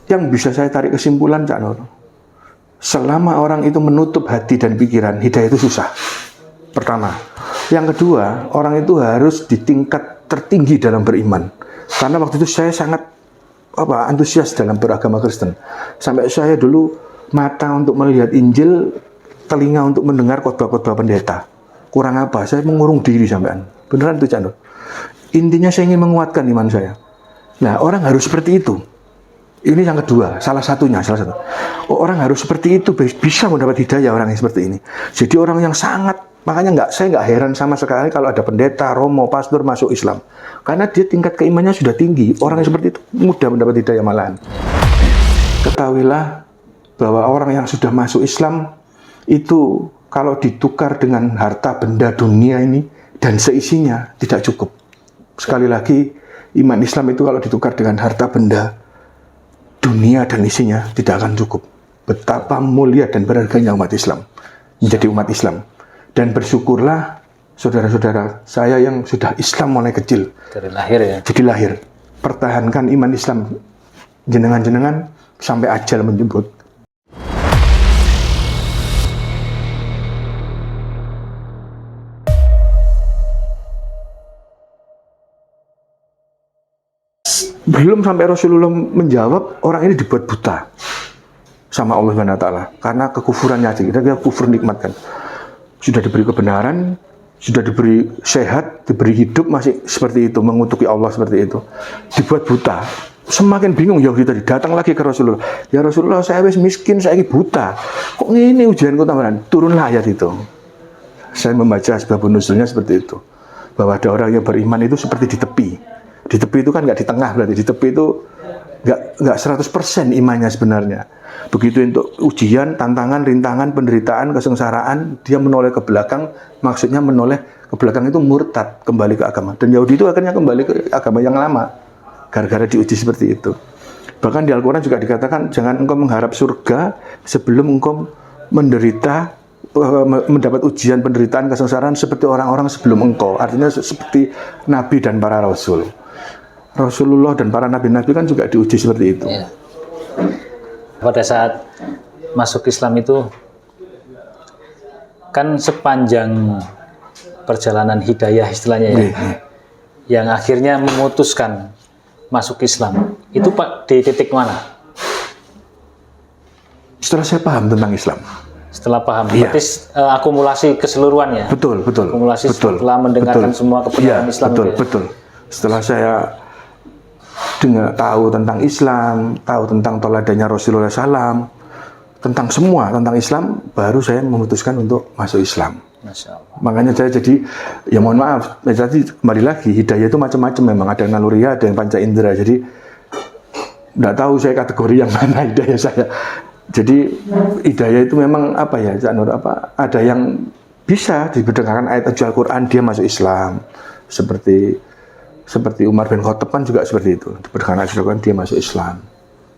Yang bisa saya tarik kesimpulan, Cak Nur, selama orang itu menutup hati dan pikiran, hidayah itu susah. Pertama. Yang kedua, orang itu harus di tingkat tertinggi dalam beriman. Karena waktu itu saya sangat antusias dalam beragama Kristen. Sampai saya dulu mata untuk melihat Injil, telinga untuk mendengar khotbah-khotbah pendeta. Kurang apa? Saya mengurung diri sampean. Beneran itu, Cak Nur. Intinya saya ingin menguatkan iman saya. Nah, orang harus seperti itu. Ini yang kedua, salah satu. Orang harus seperti itu, bisa mendapat hidayah orang yang seperti ini. Jadi orang yang sangat, makanya saya nggak heran sama sekali kalau ada pendeta, romo, pastor masuk Islam. Karena dia tingkat keimannya sudah tinggi. Orang yang seperti itu mudah mendapat hidayah malahan. Ketahuilah bahwa orang yang sudah masuk Islam itu kalau ditukar dengan harta benda dunia ini dan seisinya tidak cukup. Sekali lagi, iman Islam itu kalau ditukar dengan harta benda dunia dan isinya tidak akan cukup. Betapa mulia dan berharganya umat Islam menjadi umat Islam. Dan bersyukurlah saudara-saudara saya yang sudah Islam mulai kecil. Dari lahir ya. Jadi lahir. Pertahankan iman Islam jenengan-jenengan sampai ajal menjemput. Belum sampai Rasulullah menjawab, orang ini dibuat buta sama Allah SWT karena kekufurannya aja. Kita kufur nikmat kan. Sudah diberi kebenaran, sudah diberi sehat, diberi hidup, masih seperti itu, mengutuki Allah seperti itu. Dibuat buta. Semakin bingung Yahudi tadi, datang lagi ke Rasulullah. Ya Rasulullah, saya wis miskin, saya ini buta. Kok ini ujianku tambahan? Turunlah ayat itu. Saya membaca sebab nuzulnya seperti itu. Bahwa ada orang yang beriman itu seperti di tepi. Di tepi itu kan nggak di tengah, berarti di tepi itu nggak 100% imannya sebenarnya. Begitu untuk ujian, tantangan, rintangan, penderitaan, kesengsaraan, dia menoleh ke belakang, maksudnya menoleh ke belakang itu murtad, kembali ke agama. Dan Yahudi itu akhirnya kembali ke agama yang lama, gara-gara diuji seperti itu. Bahkan di Al-Quran juga dikatakan, jangan engkau mengharap surga sebelum engkau menderita, mendapat ujian, penderitaan, kesengsaraan seperti orang-orang sebelum engkau. Artinya seperti Nabi dan para Rasul. Rasulullah dan para nabi-nabi kan juga diuji seperti itu. Ya. Pada saat masuk Islam itu kan sepanjang perjalanan hidayah istilahnya ya, yang akhirnya memutuskan masuk Islam itu Pak di titik mana? Setelah saya paham tentang Islam. Setelah paham, berarti akumulasi keseluruhan ya? Betul. Akumulasi setelah mendengarkan semua kebenaran Islam. Betul. Setelah saya tahu tentang Islam, tahu tentang teladannya Rasulullah SAW, tentang semua tentang Islam, baru saya memutuskan untuk masuk Islam. Masya Allah. Makanya saya jadi, ya mohon maaf, jadi kembali lagi, hidayah itu macam-macam memang, ada yang naluriah, ada yang panca indera, jadi nggak tahu saya kategori yang mana hidayah saya. Jadi hidayah itu memang ada yang bisa diberdasarkan ayat Al-Quran, dia masuk Islam, seperti Umar bin Khattab kan juga seperti itu. Berdasarkan ayat Al-Quran dia masuk Islam.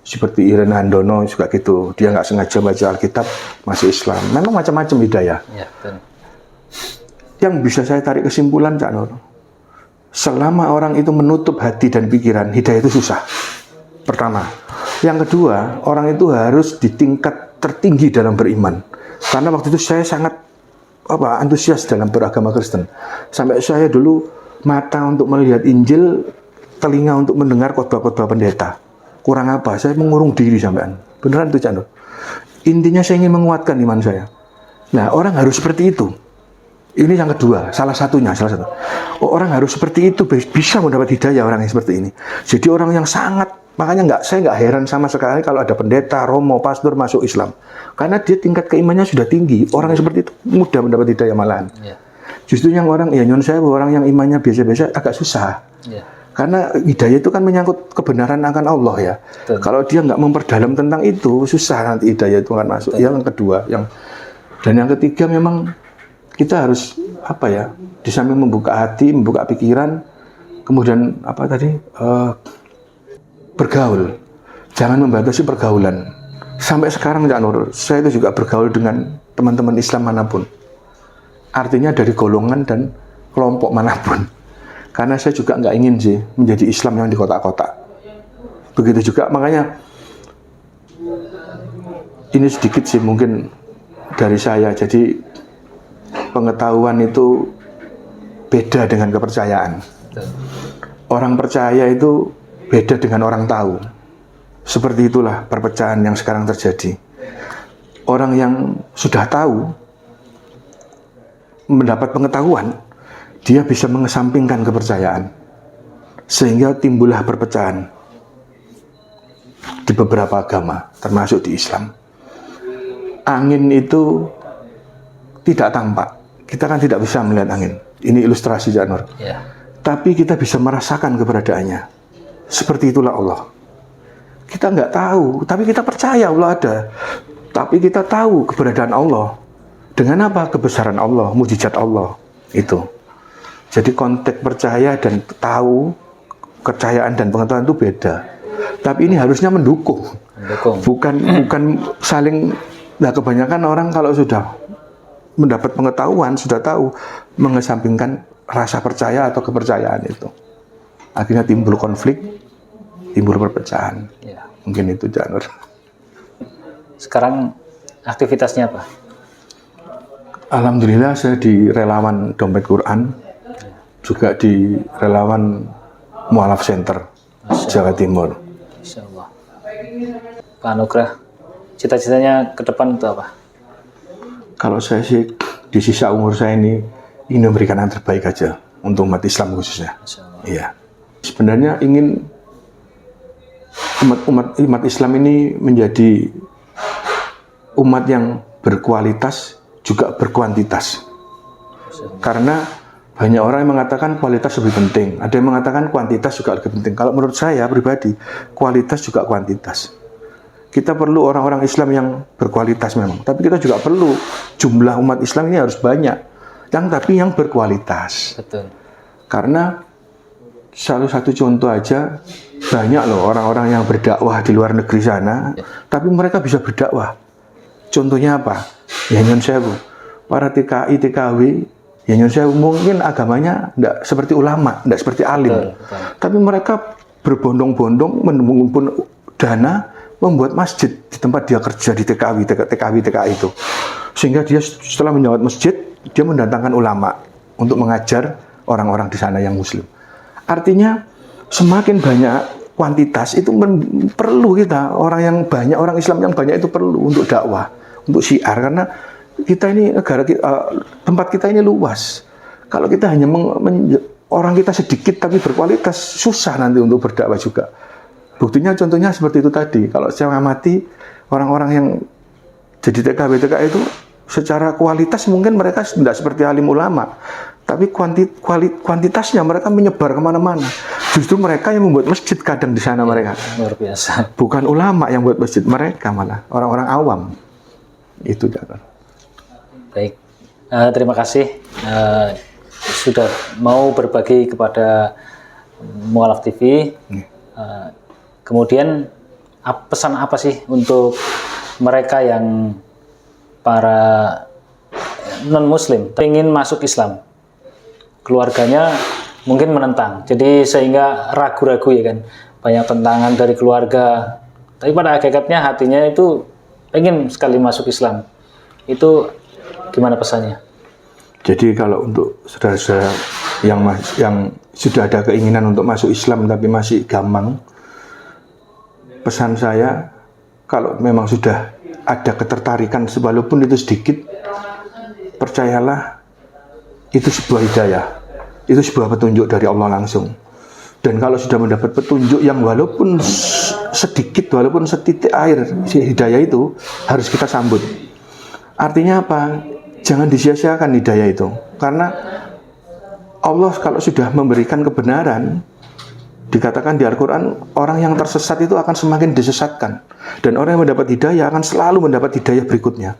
Seperti Irene Handono juga gitu. Dia nggak sengaja baca Alkitab masuk Islam. Memang macam-macam hidayah. Ya, betul. Yang bisa saya tarik kesimpulan, Cak Nur, selama orang itu menutup hati dan pikiran, hidayah itu susah. Pertama. Yang kedua, orang itu harus di tingkat tertinggi dalam beriman. Karena waktu itu saya sangat antusias dalam beragama Kristen. Sampai saya dulu mata untuk melihat Injil, telinga untuk mendengar khotbah-khotbah pendeta. Kurang apa? Saya mengurung diri sampean. Beneran itu, Cak Nur. Intinya saya ingin menguatkan iman saya. Nah, orang harus seperti itu. Ini yang kedua, salah satu. Orang harus seperti itu, bisa mendapat hidayah orang yang seperti ini. Jadi orang yang sangat, makanya saya nggak heran sama sekali kalau ada pendeta, romo, pastor masuk Islam. Karena dia tingkat keimannya sudah tinggi. Orang yang seperti itu mudah mendapat hidayah malahan. Ya. Justru yang orang yang imannya biasa-biasa agak susah. Ya. Karena hidayah itu kan menyangkut kebenaran akan Allah ya. Betul. Kalau dia nggak memperdalam tentang itu, susah nanti hidayah itu akan masuk. Betul. Yang kedua, dan yang ketiga memang kita harus di samping membuka hati, membuka pikiran, kemudian bergaul. Jangan membatasi pergaulan. Sampai sekarang, Cak Nur, saya itu juga bergaul dengan teman-teman Islam manapun. Artinya dari golongan dan kelompok manapun. Karena saya juga nggak ingin menjadi Islam yang di kotak-kotak. Begitu juga, makanya Ini sedikit sih mungkin dari saya. Jadi pengetahuan itu beda dengan kepercayaan. Orang percaya itu beda dengan orang tahu. Seperti itulah perpecahan yang sekarang terjadi. Orang yang sudah tahu, mendapat pengetahuan, dia bisa mengesampingkan kepercayaan. Sehingga timbullah perpecahan di beberapa agama, termasuk di Islam. Angin itu tidak tampak. Kita kan tidak bisa melihat angin. Ini ilustrasi, Janur. Ya. Tapi kita bisa merasakan keberadaannya. Seperti itulah Allah. Kita nggak tahu, tapi kita percaya Allah ada. Tapi kita tahu keberadaan Allah. Dengan apa? Kebesaran Allah, mujizat Allah. Itu. Jadi konteks percaya dan tahu, kepercayaan dan pengetahuan itu beda. Tapi ini harusnya mendukung. Bukan saling. Nah, kebanyakan orang kalau sudah mendapat pengetahuan, sudah tahu, mengesampingkan rasa percaya atau kepercayaan itu. Akhirnya timbul konflik, timbul perpecahan. Ya. Mungkin itu, Janur. Sekarang aktivitasnya apa? Alhamdulillah saya di relawan Dompet Quran, juga di relawan Mu'alaf Center, Jawa Timur. Insya Allah. Pak Anugrah, cita-citanya ke depan itu apa? Kalau saya sih di sisa umur saya ini ingin memberikan yang terbaik aja untuk umat Islam khususnya. Iya. Sebenarnya ingin umat Islam ini menjadi umat yang berkualitas juga berkuantitas. Karena banyak orang yang mengatakan kualitas lebih penting, ada yang mengatakan kuantitas juga lebih penting. Kalau menurut saya pribadi, kualitas juga kuantitas. Kita perlu orang-orang Islam yang berkualitas memang, tapi kita juga perlu jumlah umat Islam ini harus banyak, tapi yang berkualitas. Betul. Karena salah satu contoh aja, banyak loh orang-orang yang berdakwah di luar negeri sana, tapi mereka bisa berdakwah. Contohnya apa? Ya Nyon Sewu, para TKI, TKW, ya Nyon Sewu mungkin agamanya tidak seperti ulama, tidak seperti alim, betul. Tapi mereka berbondong-bondong mengumpulkan dana, membuat masjid di tempat dia kerja di TKI itu. Sehingga dia setelah menyawat masjid, dia mendatangkan ulama untuk mengajar orang-orang di sana yang muslim. Artinya semakin banyak kuantitas itu perlu kita, orang Islam yang banyak itu perlu untuk dakwah, untuk syiar, karena kita ini tempat kita ini luas. Kalau kita hanya orang kita sedikit tapi berkualitas, susah nanti untuk berdakwah juga. Buktinya contohnya seperti itu tadi. Kalau saya mengamati orang-orang yang jadi TKW itu secara kualitas mungkin mereka tidak seperti alim ulama, tapi kuantitasnya mereka menyebar kemana-mana. Justru mereka yang membuat masjid kadang di sana mereka. Luar biasa. Bukan ulama yang buat masjid, mereka malah orang-orang awam. Itu Janur. Baik, terima kasih sudah mau berbagi kepada Mu'alaf TV. Kemudian pesan apa sih untuk mereka yang para non-muslim ingin masuk Islam, keluarganya mungkin menentang, jadi sehingga ragu-ragu ya kan, banyak tentangan dari keluarga, tapi pada hakikatnya hatinya itu ingin sekali masuk Islam. Itu gimana pesannya? Jadi kalau untuk saudara-saudara yang sudah ada keinginan untuk masuk Islam tapi masih gampang, pesan saya, kalau memang sudah ada ketertarikan walaupun itu sedikit, percayalah itu sebuah hidayah, itu sebuah petunjuk dari Allah langsung. Dan kalau sudah mendapat petunjuk yang walaupun sedikit, walaupun setitik air hidayah itu, harus kita sambut. Artinya apa? Jangan disia-siakan hidayah itu, karena Allah kalau sudah memberikan kebenaran, dikatakan di Al-Quran, orang yang tersesat itu akan semakin disesatkan, dan orang yang mendapat hidayah akan selalu mendapat hidayah berikutnya.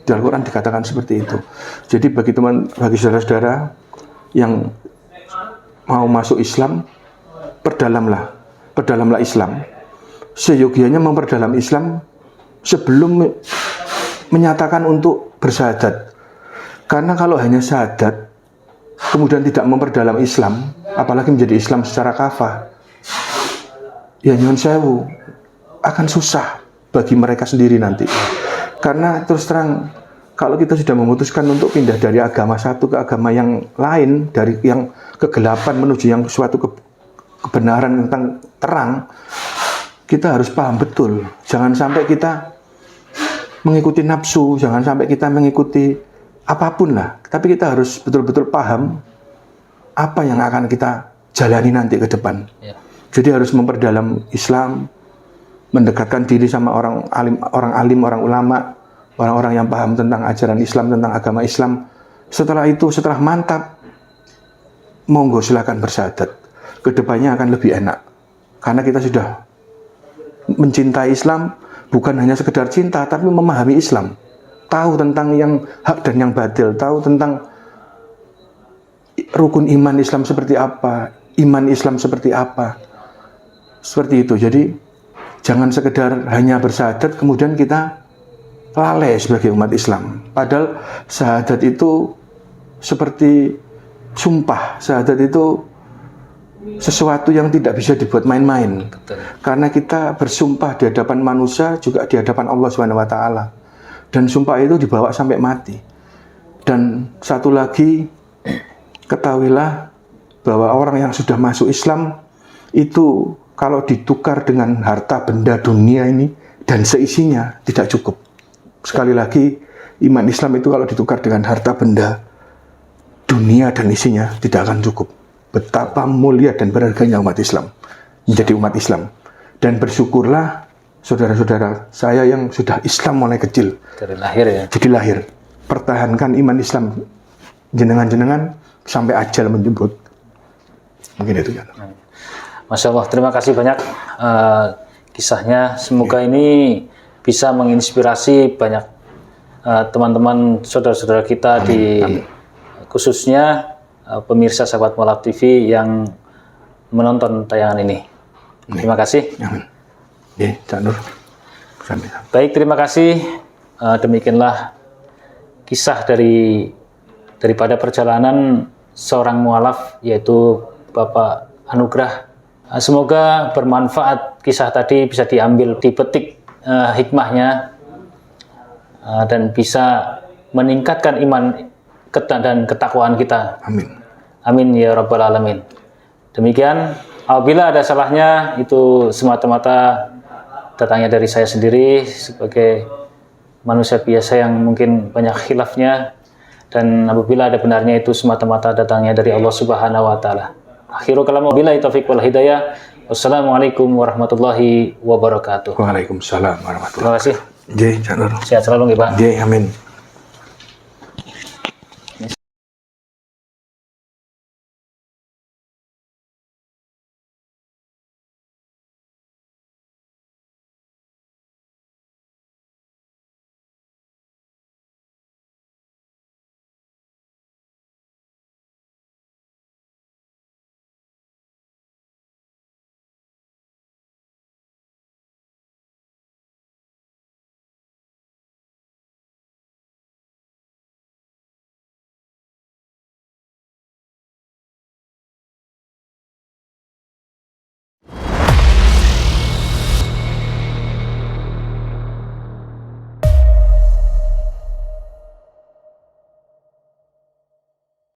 Di Al-Quran dikatakan seperti itu. Jadi bagi saudara-saudara yang mau masuk Islam, perdalamlah Islam. Seyogianya memperdalam Islam sebelum menyatakan untuk bersyahadat. Karena kalau hanya syahadat, kemudian tidak memperdalam Islam, apalagi menjadi Islam secara kafah, ya Nyon Sewu, akan susah bagi mereka sendiri nanti. Karena terus terang, kalau kita sudah memutuskan untuk pindah dari agama satu ke agama yang lain, dari yang kegelapan menuju yang suatu kebenaran tentang terang, kita harus paham betul. Jangan sampai kita mengikuti nafsu, jangan sampai kita mengikuti apapun lah. Tapi kita harus betul-betul paham apa yang akan kita jalani nanti ke depan. Ya. Jadi harus memperdalam Islam, mendekatkan diri sama orang alim, orang ulama, orang-orang yang paham tentang ajaran Islam, tentang agama Islam. Setelah itu, setelah mantap, monggo silakan bersyahadat. Kedepannya akan lebih enak. Karena kita sudah mencintai Islam, bukan hanya sekedar cinta, tapi memahami Islam. Tahu tentang yang hak dan yang batil, tahu tentang rukun iman Islam seperti apa, iman Islam seperti apa. Seperti itu. Jadi, jangan sekedar hanya bersyahadat, kemudian kita lalai sebagai umat Islam. Padahal syahadat itu seperti sumpah. Syahadat itu sesuatu yang tidak bisa dibuat main-main. Karena kita bersumpah di hadapan manusia, juga di hadapan Allah SWT. Dan sumpah itu dibawa sampai mati. Dan satu lagi, ketahuilah bahwa orang yang sudah masuk Islam itu kalau ditukar dengan harta benda dunia ini dan seisinya tidak cukup. Sekali lagi, iman Islam itu kalau ditukar dengan harta benda dunia dan isinya tidak akan cukup. Betapa mulia dan berharganya umat Islam menjadi umat Islam. Dan bersyukurlah saudara-saudara saya yang sudah Islam mulai kecil. Dari lahir ya. Jadi lahir. Pertahankan iman Islam jenengan-jenengan sampai ajal menjemput. Mungkin itu ya. Masya Allah, terima kasih banyak kisahnya. Semoga ini bisa menginspirasi banyak teman-teman saudara-saudara kita. Amin. Khususnya pemirsa sahabat Mualaf TV yang menonton tayangan ini. Amin. Terima kasih. Amin. Ya, Cak Nur. Baik, terima kasih. Demikianlah kisah daripada perjalanan seorang mualaf, yaitu Bapak Anugrah. Semoga bermanfaat kisah tadi, bisa diambil, dipetik hikmahnya, dan bisa meningkatkan iman dan ketakwaan kita. Amin. Amin ya rabbal alamin. Demikian, apabila ada salahnya, itu semata-mata datangnya dari saya sendiri sebagai manusia biasa yang mungkin banyak khilafnya, dan apabila ada benarnya, itu semata-mata datangnya dari Allah Subhanahu wa taala. Akhiru kalam, wabillahi taufiq wal hidayah. Wassalamualaikum warahmatullahi wabarakatuh. Waalaikumsalam warahmatullahi wabarakatuh. Terima kasih. Jai, Cak Nur. Sehat selalu nggih, Pak. Jai, amin.